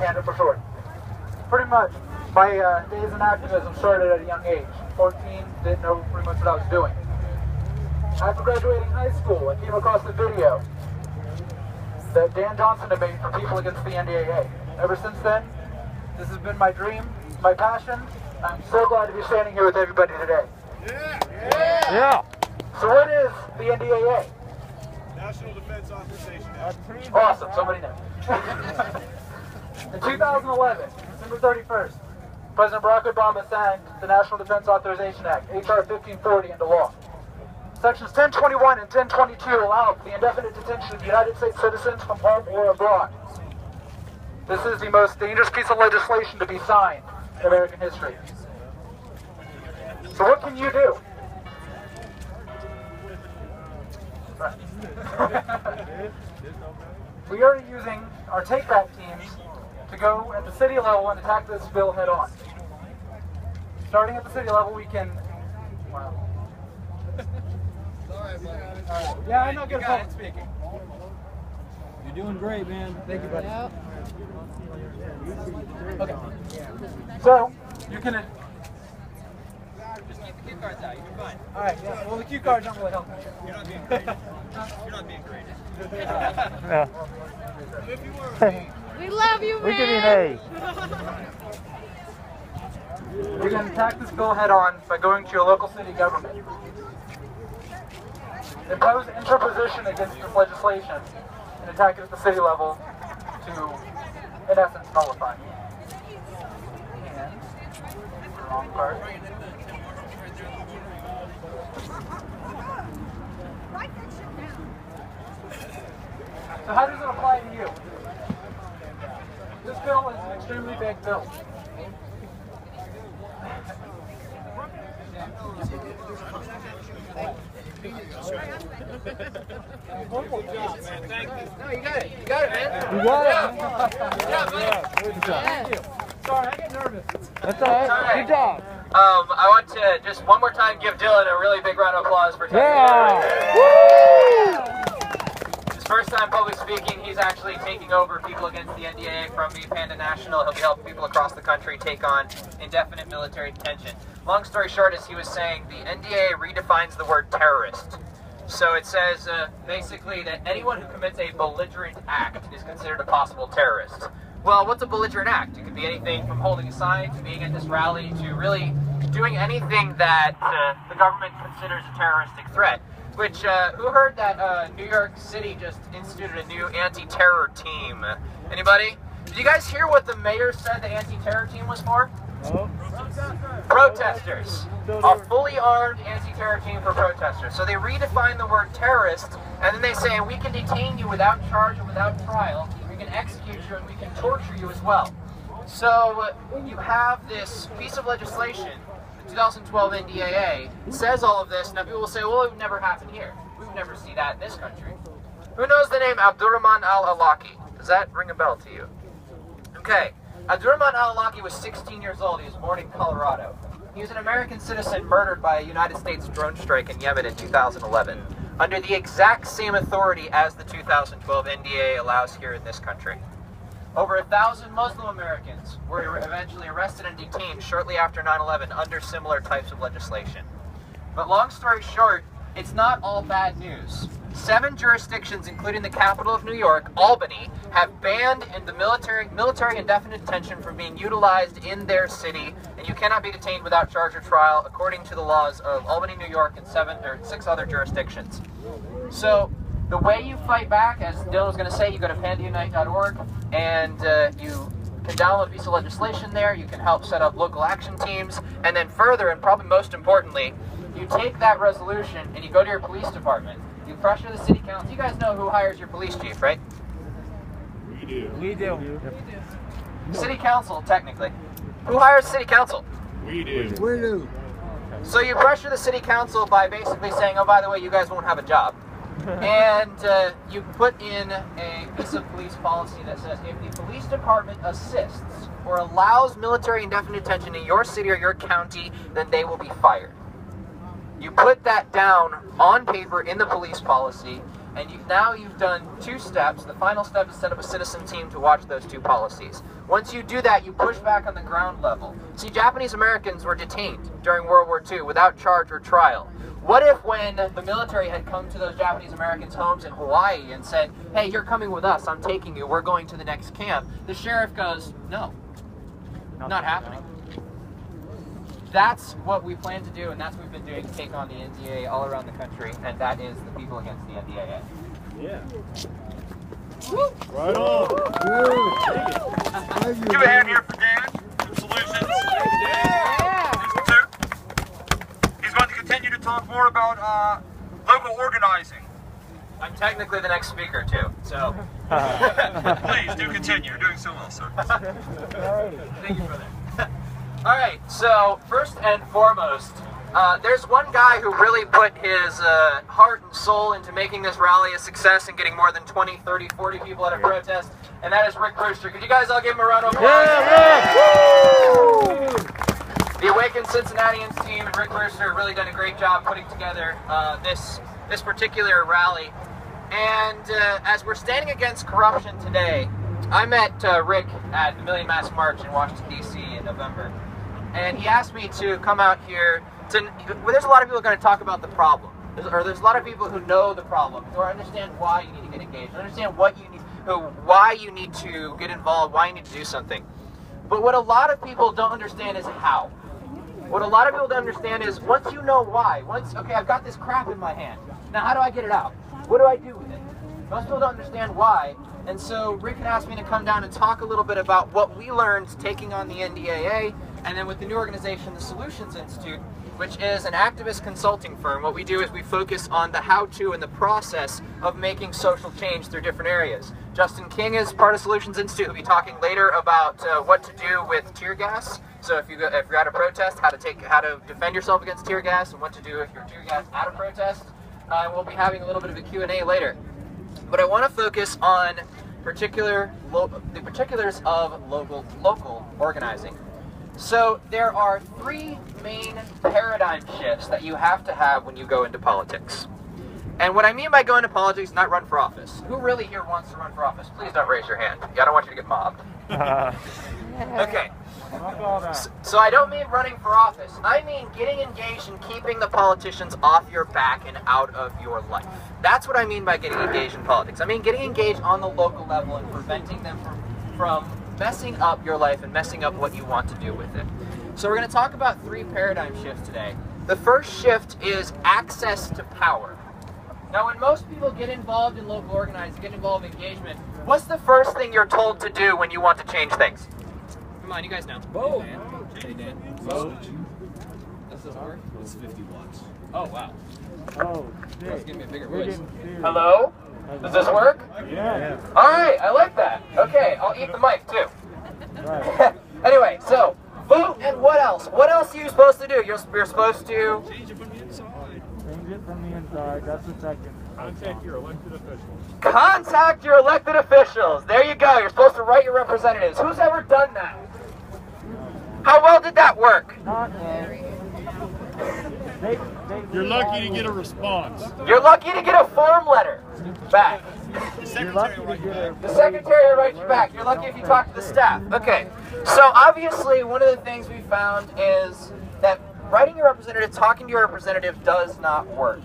Panda for short. Pretty much, my days in activism started at a young age. 14, didn't know pretty much what I was doing. After graduating high school, I came across the video that Dan Johnson had made for People Against the NDAA. Ever since then, this has been my dream, my passion. I'm so glad to be standing here with everybody today. Yeah. So what is the NDAA? National Defense Authorization Act. Awesome, somebody knows. In 2011, December 31st, President Barack Obama signed the National Defense Authorization Act, H.R. 1540, into law. Sections 1021 and 1022 allow for the indefinite detention of United States citizens from home or abroad. This is the most dangerous piece of legislation to be signed in American history. So what can you do? We are using our take-back teams to go at the city level and attack this bill head-on. Starting at the city level, we can... Wow. Yeah, I know. Good phone speaking. You're doing great, man. Thank you, buddy. Okay. So you can. Just keep the cue cards out. You'll be fine. All right. Yeah. Well, the cue cards don't really help me. You're not being graded. You're not being graded. Yeah. If you were a B, We love you, man. We give you an A. You can attack this bill head-on by going to your local city government. Impose interposition against this legislation and attack it at the city level to, in essence, nullify. And, wrong part. So how does it apply to you? This bill is an extremely big bill. Thank you. No, you got it. You got it, man. You got it, man. Yeah, Good job. Thank you. Sorry, I get nervous. That's all right. Good job. I want to just one more time give Dylan a really big round of applause for taking Yeah. His first time public speaking. He's actually taking over People Against the NDAA from the Panda National. He'll be helping people across the country take on indefinite military detention. Long story short, as he was saying, the NDAA redefines the word terrorist. So it says basically that anyone who commits a belligerent act is considered a possible terrorist. Well, what's a belligerent act? It could be anything from holding a sign to being at this rally to really doing anything that the government considers a terroristic threat. Which, who heard that New York City just instituted a new anti-terror team? Anybody? Did you guys hear what the mayor said the anti-terror team was for? Oh. Protesters. A fully armed anti-terror team for protesters. So they redefine the word terrorist, and then they say, we can detain you without charge and without trial, we can execute you, and we can torture you as well. So you have this piece of legislation, the 2012 NDAA, says all of this. Now people will say, well, it would never happen here. We would never see that in this country. Who knows the name Abdurrahman al-Awlaki? Does that ring a bell to you? Okay. Abdurrahman al-Awlaki was 16 years old. He was born in Colorado. He was an American citizen murdered by a United States drone strike in Yemen in 2011, under the exact same authority as the 2012 NDAA allows here in this country. Over 1,000 Muslim Americans were eventually arrested and detained shortly after 9/11 under similar types of legislation. But long story short, it's not all bad news. 7 jurisdictions, including the capital of New York, Albany, have banned the military indefinite detention from being utilized in their city, and you cannot be detained without charge or trial, according to the laws of Albany, New York, and 6 other jurisdictions. So the way you fight back, as Dylan was going to say, you go to pandaunite.org, and you can download a piece of legislation there. You can help set up local action teams, and then further, and probably most importantly, you take that resolution and you go to your police department. You pressure the city council. You guys know who hires your police chief, right? we do. We do. City council, technically. Who hires city council? We do. We do. So you pressure the city council by basically saying, oh, by the way, you guys won't have a job. And you put in a piece of police policy that says if the police department assists or allows military indefinite detention in your city or your county, then they will be fired. You put that down on paper in the police policy, And now you've done 2 steps. The final step is set up a citizen team to watch those 2 policies. Once you do that, you push back on the ground level. See, Japanese Americans were detained during World War II without charge or trial. What if when the military had come to those Japanese Americans' homes in Hawaii and said, hey, you're coming with us, I'm taking you, we're going to the next camp, the sheriff goes, no, not happening. That's what we plan to do, and that's what we've been doing to take on the NDAA all around the country, and that is the People Against the NDAA. Yeah. Right on. Give a hand here for Dan from Solutions. He's going to continue to talk more about local organizing. I'm technically the next speaker, too, so. Please do continue. You're doing so well, sir. Thank you, brother. All right, so first and foremost, there's one guy who really put his heart and soul into making this rally a success and getting more than 20, 30, 40 people at a protest, and that is Rick Brewster. Could you guys all give him a round of applause? The Awaken Cincinnatians team and Rick Brewster have really done a great job putting together this particular rally. And as we're standing against corruption today, I met Rick at the Million Mask March in Washington, D.C. in November. And he asked me to come out here to, well, there's a lot of people going to talk about the problem. There's a lot of people who know the problem, who understand why you need to get engaged, understand what you need, why you need to get involved, why you need to do something. But what a lot of people don't understand is how. What a lot of people don't understand is once you know why, okay, I've got this crap in my hand. Now how do I get it out? What do I do with it? Most people don't understand why. And so Rick had asked me to come down and talk a little bit about what we learned taking on the NDAA, and then with the new organization, the Solutions Institute, which is an activist consulting firm. What we do is we focus on the how-to and the process of making social change through different areas. Justin King is part of Solutions Institute. He'll be talking later about what to do with tear gas. So if you're at a protest, how to defend yourself against tear gas, and what to do if you're tear gas at a protest. We'll be having a little bit of a Q&A later. But I want to focus on the particulars of local organizing. So there are 3 main paradigm shifts that you have to have when you go into politics. And what I mean by go into politics, not run for office. Who really here wants to run for office? Please don't raise your hand. I don't want you to get mobbed. Okay. So I don't mean running for office. I mean getting engaged and keeping the politicians off your back and out of your life. That's what I mean by getting engaged in politics. I mean getting engaged on the local level and preventing them from messing up your life and messing up what you want to do with it. So we're going to talk about 3 paradigm shifts today. The first shift is access to power. Now when most people get involved in local organizing, get involved in engagement, what's the first thing you're told to do when you want to change things? Come on, you guys know. Vote. Hey, Dan. Vote. This doesn't work? It's 50 watts. Oh, wow. Oh, Let's give me a bigger We're voice. getting serious. Hello? Does this work? Yeah. Alright, I like that. Okay, I'll eat the mic too. Right. Anyway, so, vote and what else? What else are you supposed to do? You're supposed to... Change it from the inside. Change it from the inside. That's the second. Contact your elected officials. Contact your elected officials. There you go. You're supposed to write your representatives. Who's ever done that? How well did that work? Not You're lucky to get a response. You're lucky to get a form letter back. You're lucky to get a. The secretary will write you back. You're lucky if you talk to the staff. Okay. So obviously one of the things we found is that writing your representative, talking to your representative does not work.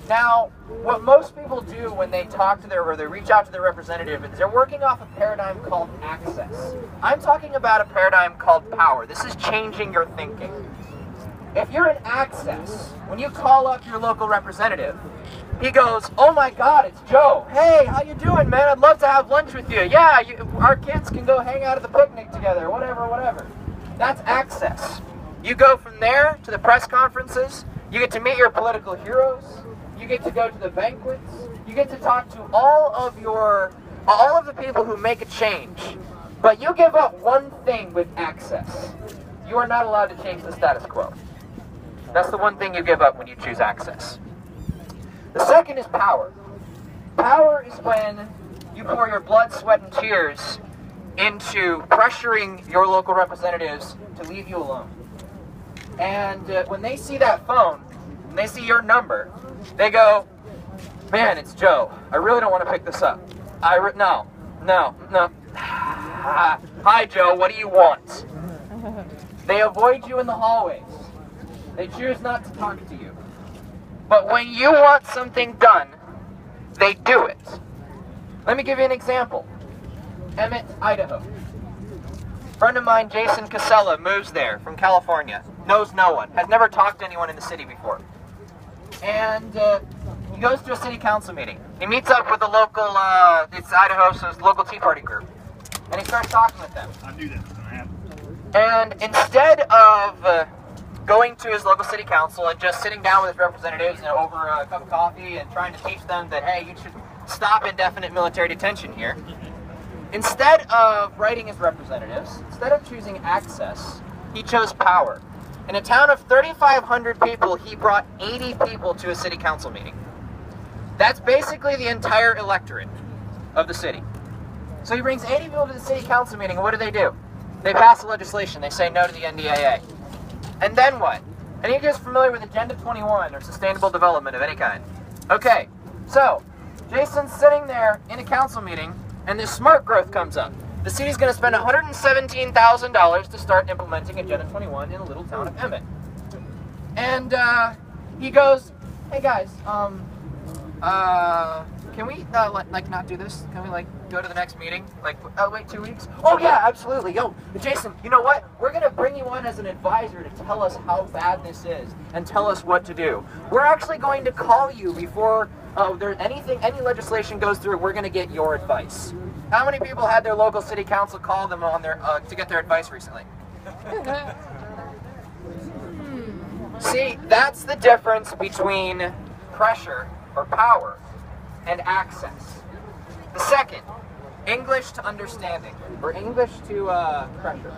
Now, what most people do when they talk to or they reach out to their representative is they're working off a paradigm called access. I'm talking about a paradigm called power. This is changing your thinking. If you're in access, when you call up your local representative, he goes, oh my God, it's Joe. Hey, how you doing, man? I'd love to have lunch with you. Yeah, our kids can go hang out at the picnic together, whatever. That's access. You go from there to the press conferences. You get to meet your political heroes. You get to go to the banquets. You get to talk to all of the people who make a change. But you give up one thing with access. You are not allowed to change the status quo. That's the one thing you give up when you choose access. The second is power. Power is when you pour your blood, sweat, and tears into pressuring your local representatives to leave you alone. And when they see that phone, when they see your number, they go, Man, it's Joe. I really don't want to pick this up. No. Hi, Joe, what do you want? They avoid you in the hallways. They choose not to talk to you. But when you want something done, they do it. Let me give you an example. Emmett, Idaho. A friend of mine, Jason Casella, moves there from California. Knows no one. Has never talked to anyone in the city before. And he goes to a city council meeting. He meets up with the local, it's Idaho, so it's the local Tea Party group. And he starts talking with them. I knew that was going to happen. And instead of going to his local city council and just sitting down with his representatives over a cup of coffee and trying to teach them that, hey, you should stop indefinite military detention here, instead of writing his representatives, instead of choosing access, he chose power. In a town of 3,500 people, he brought 80 people to a city council meeting. That's basically the entire electorate of the city. So he brings 80 people to the city council meeting, and what do? They pass the legislation. They say no to the NDAA. And then what? Any of you guys familiar with Agenda 21 or sustainable development of any kind? Okay, so Jason's sitting there in a council meeting, and this smart growth comes up. The city's going to spend $117,000 to start implementing Agenda 21 in the little town of Emmett. And he goes, hey guys, can we not do this? Can we go to the next meeting? Wait 2 weeks? Oh yeah, absolutely. Yo, Jason, you know what? We're gonna bring you on as an advisor to tell us how bad this is and tell us what to do. We're actually going to call you before any legislation goes through. We're gonna get your advice. How many people had their local city council call them on their to get their advice recently? See, that's the difference between pressure or power and access. The second, English to understanding, or English to pressure.